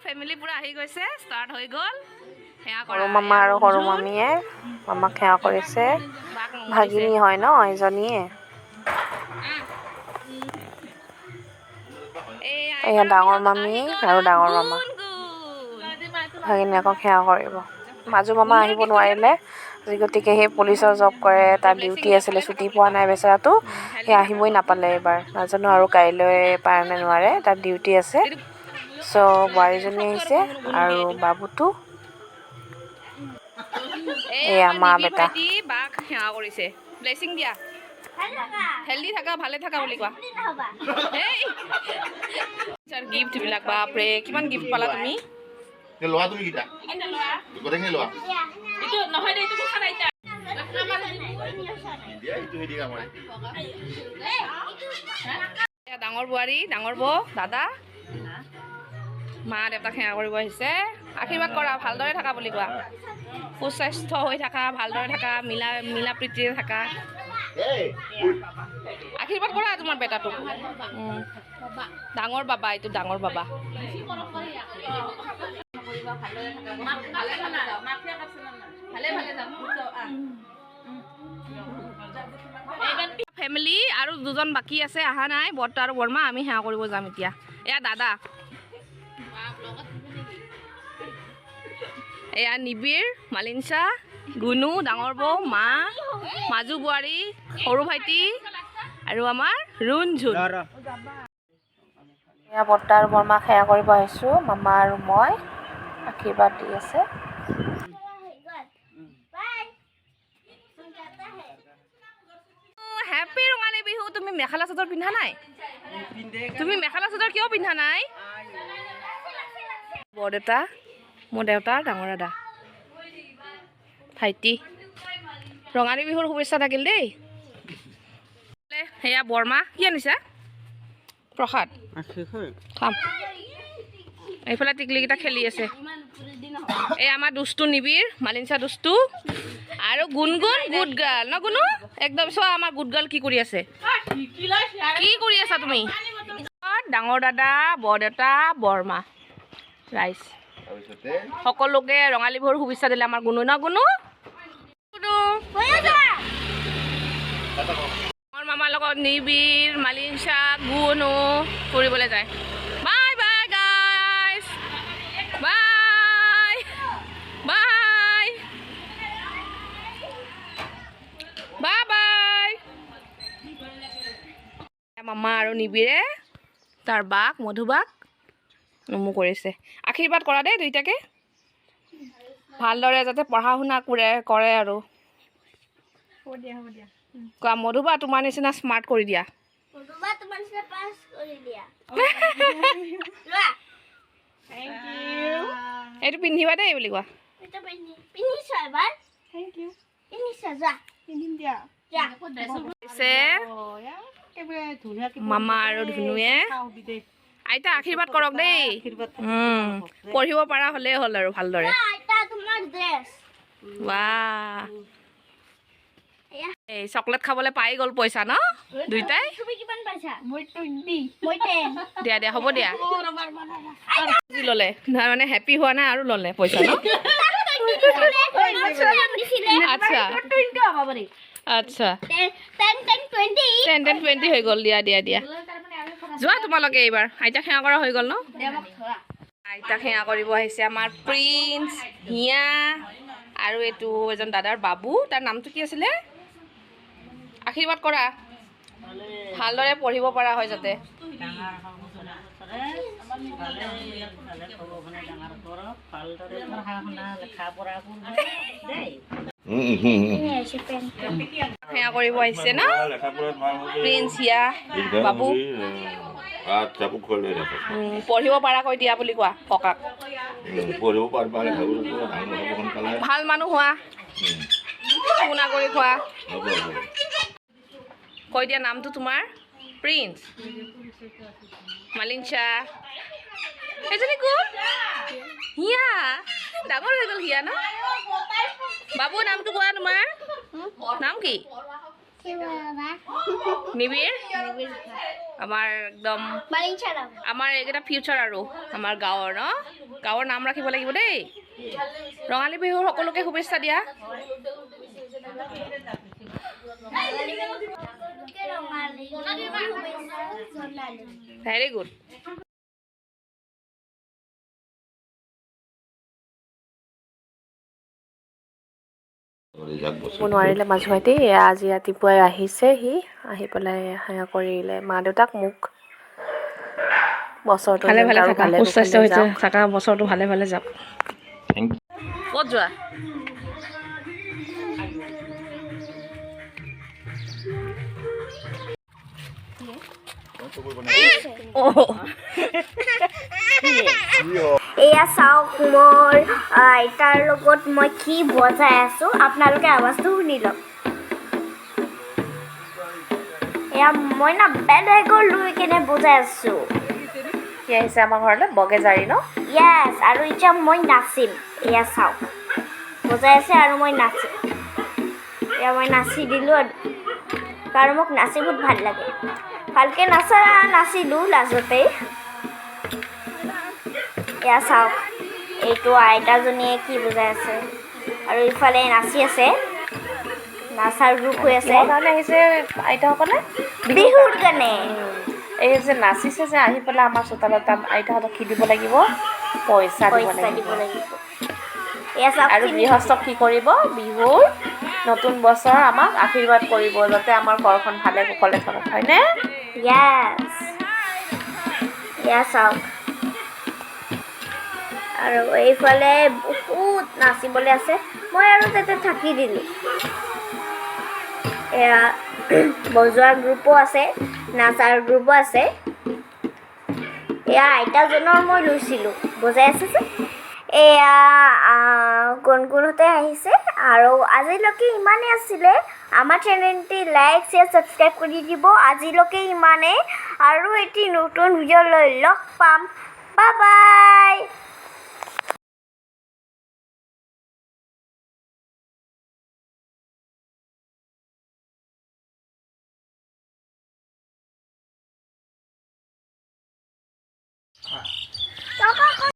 Family পুৰা আহি গৈছে স্টাৰ্ট হৈ গ'ল সেয়া কৰা সৰু মামা আৰু সৰু মামীয়ে মামাক সেৱা কৰিছে ভাগিনী হয় ন এজনীয়ে এয়া ডাঙৰ মামী আৰু ডাঙৰ মামা ভাগিনীয়েকক সেৱা কৰিব মাজু মামা আহিব নোৱাৰিলে গতিকে সেই পুলিচৰ জব কৰে তাৰ ডিউটি আছিলে ছুটি পোৱা নাই বেচেৰাটো সেই আহিবই নাপালে এইবাৰ নাজানো আৰু কাইলৈ পাৰে নে নোৱাৰে তাৰ ডিউটি আছে চ' বোৱাৰীজনী আহিছে আৰু বাবুটো এয়া মা বেটা বাক সেৱা কৰিছে ব্লেছিং দিয়া হেল্ডি থাকা ভালে থাকা বুলি কোৱা গিফ্ট বিলাক বাপৰে কিমান গিফ্ট পালা তুমি লোৱা তুমি কিটা গোটেইখিনি লোৱা এইটো নহয় দে এইটো কোন আইতা দিয়া এইটো হেৰি কামৰে ডাঙৰ বোৱাৰী ডাঙৰ বৌ দাদা মা দেউতাক সেৱা কৰিব আহিছে আশীৰ্বাদ কৰা ভালদৰে থাকা বুলি কোৱা সুস্বাস্থ্য হৈ থাকা ভালদৰে থাকা মিলা প্ৰীতিৰে থাকা আশীৰ্বাদ কৰা তোমাৰ বেটাটোক ডাঙৰ বাবা এইটো ডাঙৰ বাবা ফেমিলি আৰু দুজন বাকী আছে অহা নাই বৰ্তা আৰু বৰমা আমি সেৱা কৰিব যাম এতিয়া এয়া দাদা এয়া নিবিৰ মালিঞ্চা গুনু ডাঙৰ বৌ মা মাজু বোৱাৰী সৰু ভাইটি আৰু আমাৰ ৰুণঝুন এয়া বৰ্তা আৰু বৰমাক সেৱা কৰিব আহিছোঁ মামা আৰু মই আশীৰ্বাদ দি আছে হেপী ৰঙালী বিহু তুমি মেখেলা চাদৰ পিন্ধা নাই তুমি মেখেলা চাদৰ কিয় পিন্ধা নাই বৰদেউতা মোৰ দেউতা ডাঙৰ দাদা ভাইটি ৰঙালী বিহুৰ শুভেচ্ছা থাকিল দেই সেয়া বৰমা কি আনিছা প্ৰসাদ খাম এইফালে টিকলিকেইটা খেলি আছে এই আমাৰ দুষ্টু নিবিৰ মালিঞ্চা দুষ্টু আৰু গুণগুণ গুড গাৰ্ল ন গুণু একদম চোৱা আমাৰ গুড গাৰ্ল কি কৰি আছে কি কৰি আছা তুমি ডাঙৰ দাদা বৰদেউতা বৰমা ৰাইজ সকলোকে ৰঙালী বিহুৰ শুভেচ্ছা দিলে আমাৰ গুণু ন গুণু মোৰ মামাৰ লগত নিবিৰ মালিঞ্চা গুণু ফুৰিবলৈ যায় bye bye guys bye bye bye bye মামা আৰু নিবিৰে তাৰ বাক মধুবাক নমু কৰিছে আশীৰ্বাদ কৰা দেই দুইটাকে ভালদৰে যাতে পঢ়া শুনা কৰে আৰু কোৱা মধুবা তোমাৰ নিচিনা স্মাৰ্ট কৰি দিয়া এইটো পিন্ধিবা দেই বুলি কোৱা মামা আৰু ধুনুৱে আইতা আশীৰ্বাদ কৰক দেই পঢ়িব পৰা হ'লেই হ'ল আৰু ভালদৰে এই চকলেট খাবলৈ পাই গ'ল পইচা ন দুইটাই দিয়া দিয়া হ'ব দিয়া ল'লে মানে হেপী হোৱা নাই আৰু ল'লে পইচা ন আচ্ছা আচ্ছা 10-20 হৈ গ'ল দিয়া দিয়া দিয়া যোৱা তোমালোকে এইবাৰ আইতাক সেৱা কৰা হৈ গ'ল ন আইতাক সেৱা কৰিব আহিছে আমাৰ প্ৰিন্স হিয়া আৰু এইটো এজন দাদাৰ বাবু তাৰ নামটো কি আছিলে আশীৰ্বাদ কৰা ভালদৰে পঢ়িব পৰা হয় যাতে সেয়া কৰিব আহিছে ন প্ৰিন্স হিয়া বাবু পঢ়িব পৰাকৈ দিয়া বুলি কোৱা ককাক ভাল মানুহ হোৱা শুনা কৰি খোৱা কৈ দিয়া নামটো তোমাৰ প্ৰিন্স মালিঞ্চা এজনী কোন হিয়া ডাঙৰ হৈ গ'ল হিয়া ন বাবু নামটো কোৱা তোমাৰ নাম কি নিবিৰ আমাৰ একদম আমাৰ এইকেইটা ফিউচাৰ আৰু আমাৰ গাঁৱৰ ন গাঁৱৰ নাম ৰাখিব লাগিব দেই ৰঙালী বিহুৰ সকলোকে শুভেচ্ছা দিয়া ভেৰি গুড নোৱাৰিলে মাজু ভাইটি আজি ৰাতিপুৱাই আহিছে সি আহি পেলাই সেয়া কৰিলে মা দেউতাক মোক বছৰটো ভালে ভালে আৰু থাকা ভালে সুস্বাস্থ্য কুশলে হৈছে যাওক। থাকা বছৰটো ভালে ভালে যাওক ক'ত যোৱা এয়া চাওক মোৰ আইতাৰ লগত মই কি বজাই আছো আপোনালোকে আৱাজটো শুনি লওক এয়া মই না বেলেগৰ লৈ কেনে বজাই আছো সি আহিছে আমাৰ ঘৰলৈ বগেজাৰি ন য়েছ আৰু এতিয়া মই নাচিম এয়া চাওক বজাই আছে আৰু মই নাচিম এয়া মই নাচি দিলোঁ আৰু কাৰণ মোক নাচি বহুত ভাল লাগে ভালকৈ নাচিলোঁ লাজতে এয়া চাওক এইটো আইতাজনীয়ে কি বুজাই আছে আৰু ইফালে নাচি আছে নাচাৰ গ্ৰুপ হৈ আছে কাৰণে আহিছে আইতাসকলে বিহুৰ কাৰণে এই যে নাচিছে যে আহি পেলাই আমাৰ চোতালত তাত আইতাহঁতক কি দিব লাগিব পইচা দিব লাগিব এয়া চাওক আৰু গৃহস্থক কি কৰিব বিহুৰ নতুন বছৰ আমাক আশীৰ্বাদ কৰিব যাতে আমাৰ ঘৰখন ভালে কুশলে থাকক হয়নে য়েছ এয়া চাওক আৰু এইফালে বহুত নাচিবলৈ আছে মই আৰু তাতে থাকি দিলোঁ এয়া বজোৱাৰ গ্ৰুপো আছে নাচাৰ গ্ৰুপো আছে এয়া আইতাজনৰ মই লৈছিলোঁ বজাই আছে যে এয়া গুণগুণহঁতে আহিছে আৰু আজিলৈকে ইমানেই আছিলে আমাৰ চেনেলটি লাইক শ্বেয়াৰ ছাবস্ক্ৰাইব কৰি দিব আজিলৈকে ইমানেই আৰু এটি নতুন ভিডিঅ' লৈ লগ পাম বাই বাই